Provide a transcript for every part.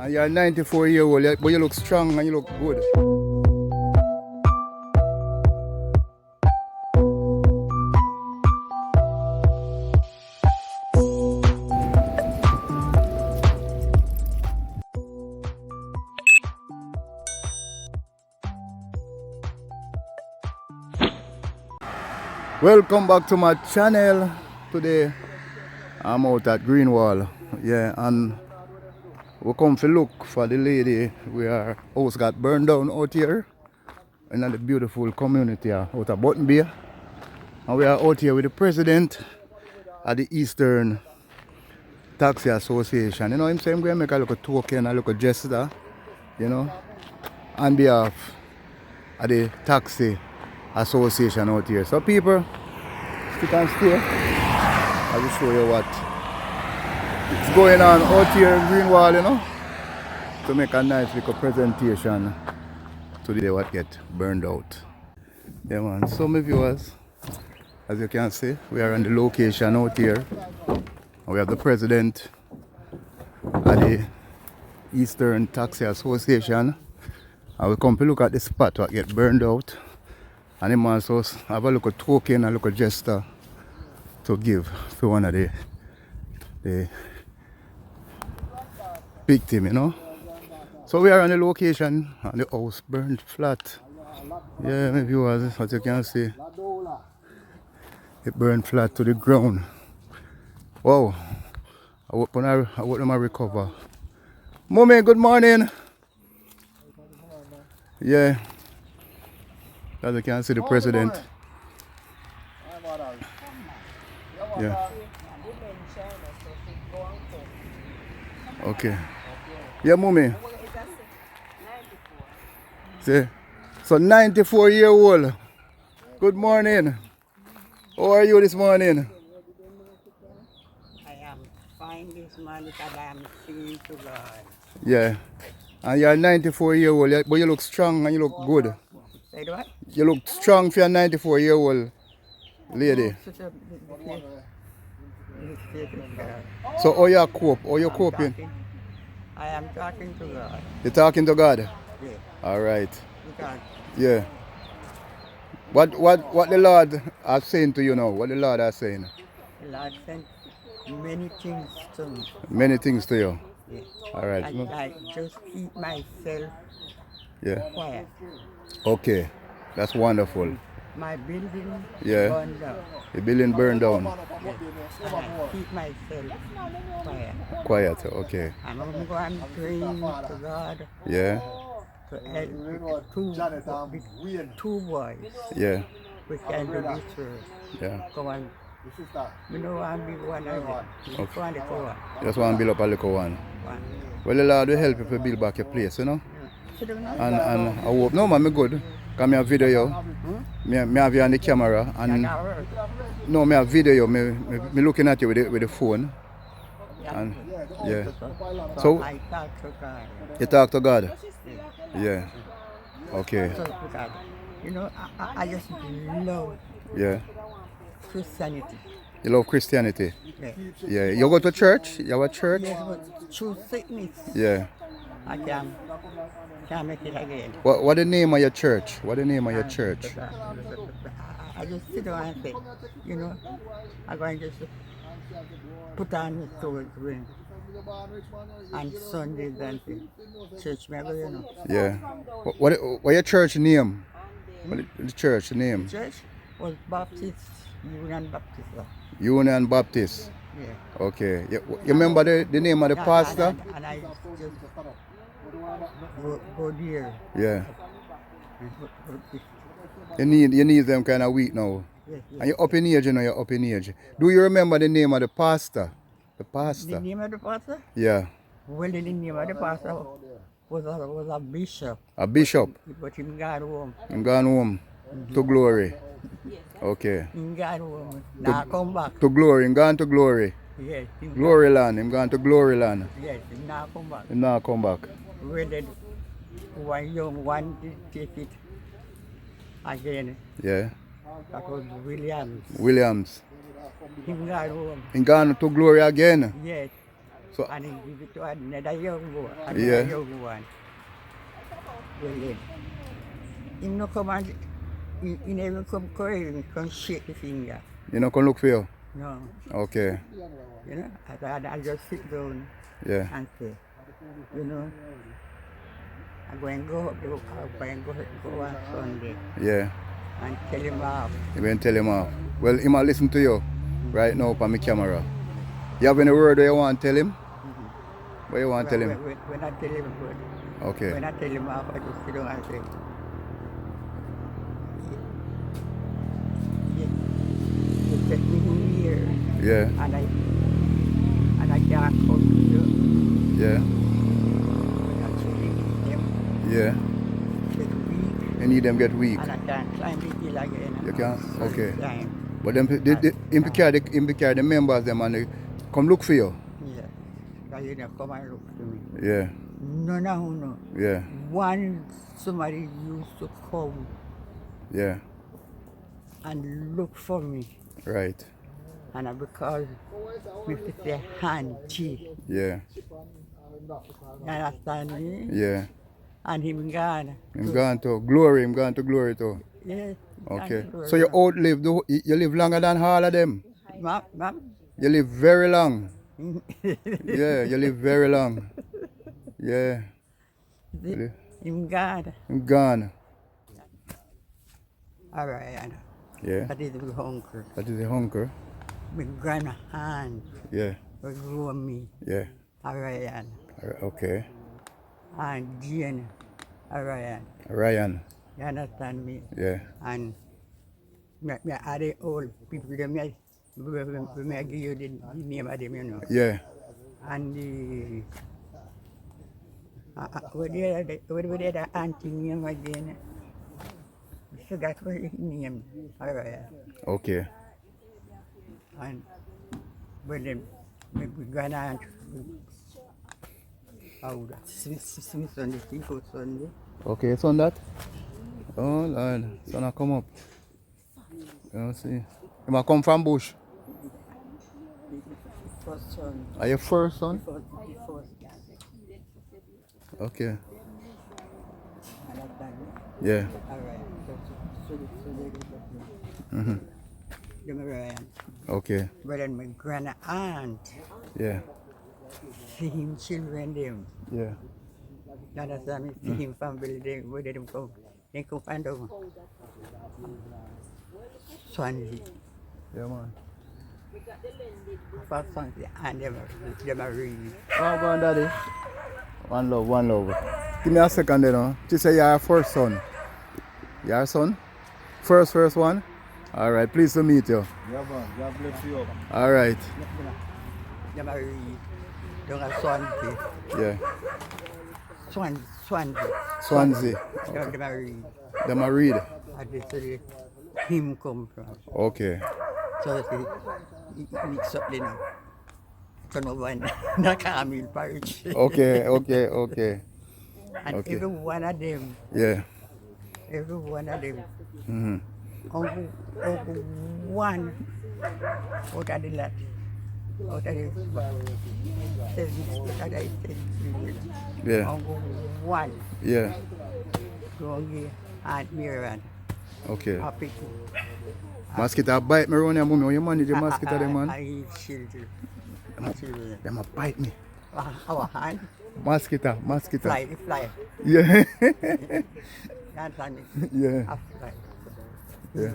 And you're 94-year-old, but you look strong and you look good. Welcome back to my channel. Today I'm out at Greenwall, yeah, and we come to look for the lady where house got burned down out here in the beautiful community out of Button Bay. And we are out here with the president of the Eastern Taxi Association. You know, him saying I'm going to make a little token, a little gesture, you know, on behalf of the Taxi Association out here. So people, stick and stay. I will show you what is going on out here in Greenwall, you know, to make a nice little presentation to the day what get burned out. Yeah man, so my viewers, as you can see, we are on the location out here. We have the president of the Eastern Taxi Association, and we come to look at the spot what get burned out. And him also have a little token, a little gesture to give to one of the victim, you know. So we are on the location and the house burned flat. Yeah, my viewers, as you can see, it burned flat to the ground. Wow. I hope them recover. Mommy, good morning. Yeah. As you can see, the president. Yeah. Okay. Yeah, mommy. See? So 94-year-old. Good morning. How are you this morning? I am fine this morning because I am singing to God. Yeah. And you're 94-year-old, but you look strong and you look good. Say what? You look strong for a 94-year-old lady. So how you cope? How you coping? I am talking to God. You're talking to God? Yeah. Alright. Because Yeah. What the Lord is saying to you now? What the Lord is saying? the Lord sent many things to me. Many things to you. Yeah. Alright. I just keep myself Yeah. quiet. Okay. That's wonderful. My building Yeah. burned down. The building burned down. Yes. And I keep myself quiet. Quiet. Okay. And I'm going praying to God Yeah. to help two boys. Yeah. We can do this work. Yeah. Come on. We don't want to be one of them. We just want to go on. Just want to build up a little one. One. Well, the Lord will help you to build back your place, you know. Sit down now. And I hope, no man, me good. Because I have video you. Me have you on the camera. And That work. no, me have video you. Me looking at you with the phone. And yeah. So I talk to God. you talk to God? Yeah. Okay. So God, you know, I just love Yeah. Christianity. You love Christianity? Yeah. Yeah. You go to church? You have a church? Yes, but through sickness, Yeah. I can't make it again. What the name of your church? What the name of your church? I just sit down and say, you know, I'm going to just put on the clothes ring. And Sundays and church member, you know. Yeah. What your church name? What the church name? Church was Baptist, Union Baptist. Union Baptist. Yeah. Okay. You remember the name of the pastor? And I just go there. Yeah. You need them kind of weak now. Yes, yes. And you're up in age, you know, you're up in age. Do you remember the name of the pastor? The pastor? The name of the pastor? Yeah. Well, the name of the pastor was a bishop. A bishop. But him gone home. Him gone home to glory. Okay. Him gone home. Now come back. To glory. Him gone to glory. Yes. Glory land. Him gone to glory land. Yes, him now come back. Him now come back. Well, then, one young one did take it again. Yeah. That was Williams. Williams. Him gone home. Him gone to glory again. Yes. So and he give it to another young boy, another Yeah. young one. Well, then, he no come and he never come crazy, he come shake the finger. you know, can look for you. No, Okay. you know, I just sit down Yeah. and say, you know, I'm going to go up, I'm going to go on Sunday Yeah. and tell him off. You been tell him off. Well, he might listen to you right now on my camera. You have any word that you want to tell him? What you want to tell him? When I tell him good, Okay. when I tell him off, I just sit down and say, you set me in here, Yeah. and I can't come to you. Yeah. When I truly need them, Yeah. get weak, You need them get weak. and I can't climb the hill again. You can? So Okay. time. But them, they carry the members them and they come look for you. Yeah, because you know, come and look for me. Yeah. No, no, no. Yeah. One, somebody used to come Yeah. and look for me. Right. And because we have to say auntie, Yeah. you understand me? Yeah. And him gone. I'm gone to glory. I'm gone to glory too. Yes. Okay. So you outlive you live longer than all of them. Ma'am? You live very long. Yeah, you live very long. Yeah. Him gone. I'm gone. All right. Yeah. That is my uncle. That is a hunger. My grand aunt Yeah. will grow me. Yeah. All right. Okay. And Jane. All right. Ryan. You understand me? Yeah. And me are the old people, they may give you the name of them, you know. Yeah. And the, what the auntie name again? I forgot what his name. All right. Okay. And when them, my grand-aunt, Sunday, people Sunday. Okay, son that? Oh Lord. Son I come up. You see. You might come from bush. First son. Are you first son? First. Okay. Understand me? Yeah. All right. So they get Mm-hmm. them Ryan. Okay. But then my grand-aunt, Yeah. see him children them. Yeah. You understand me? See him family them, where they come. They come find out. Swansea. Yeah man. First Swansea, and them are read. Oh go on daddy. One love, one love. Give me a second there now. She say you're a first son. You're a son? First one? Alright, pleased to meet you. Yeah, man. God bless you. Alright. Them are read. Don't have Swansea. Yeah. Swansea. Swansea. Them are read. Them a read. And this is him come from. Okay. So he mix up the now. So no one, not Camille Parish. Okay. And Okay. every one of them, Yeah. Mm-hmm. Uncle one out of the lot, out of the Yeah. Uncle one, Yeah. go here, Aunt Miriam, Okay. happy. Mosquito bite me around here, mommy. How you manage the mosquito them, man? I eat children. Them a bite me. Our hand, Mosquito. fly. Yeah. You understand me? Yeah. A fly. Yeah.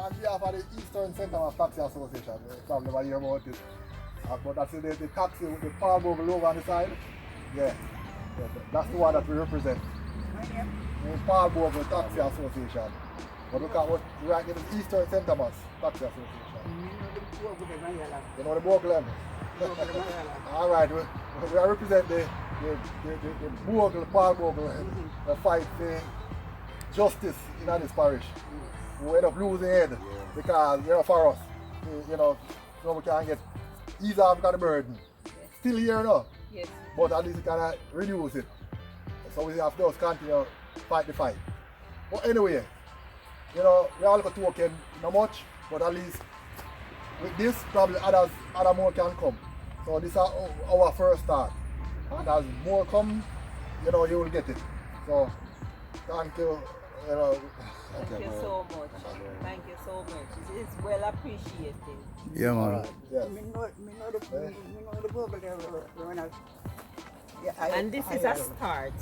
on behalf of the Eastern St.Thomas Taxi Association, you probably never hear about it. But that's the taxi with the Paul Bogle logo on the side. Yeah. That's the one that we represent. The Paul Bogle Taxi Association. But look at what right in the Eastern St.Thomas Taxi Association. You know the Bogle? Alright, we represent the Bogle, Paul Bogle, the fight for justice in this parish. We end up losing head because for us, so we can get ease off the burden. Still here now, yes. But at least we can reduce it. So we have to just continue fight the fight. But anyway, we all got token, not much, but at least with this, probably other more can come. So this is our first start. And as more come, you will get it. So thank you. Thank you so much. Thank you so much. It's well appreciated. Yeah, man. Yes. And this is a start.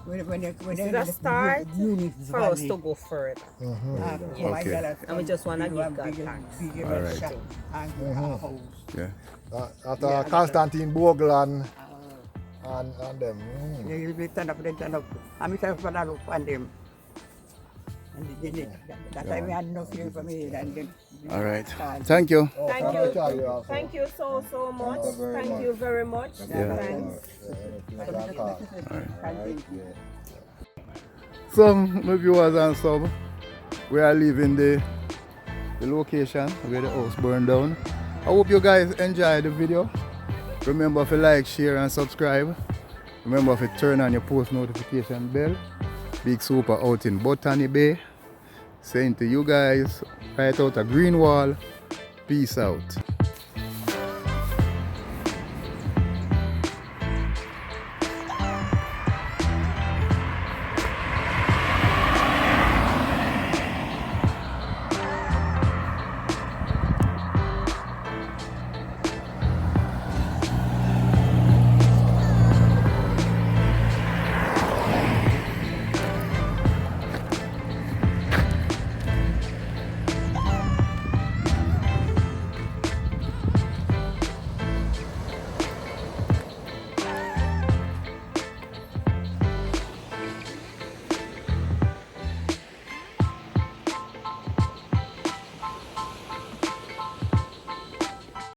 When This is a start for us to go further. Okay. And we just want to give God thanks. All right. Yeah. After Constantine Bogle and them. They stand up. I'm trying to look on them. And that time we had no fear for me. All right. Thank you. Thank you so much. Thank you very much. Yeah. Thanks. So, my viewers and sub, we are leaving the location where the house burned down. I hope you guys enjoyed the video. Remember to like, share and subscribe. Remember to turn on your post notification bell. Big Super out in Botany Bay. Saying to you guys, right out of Greenwall, peace out.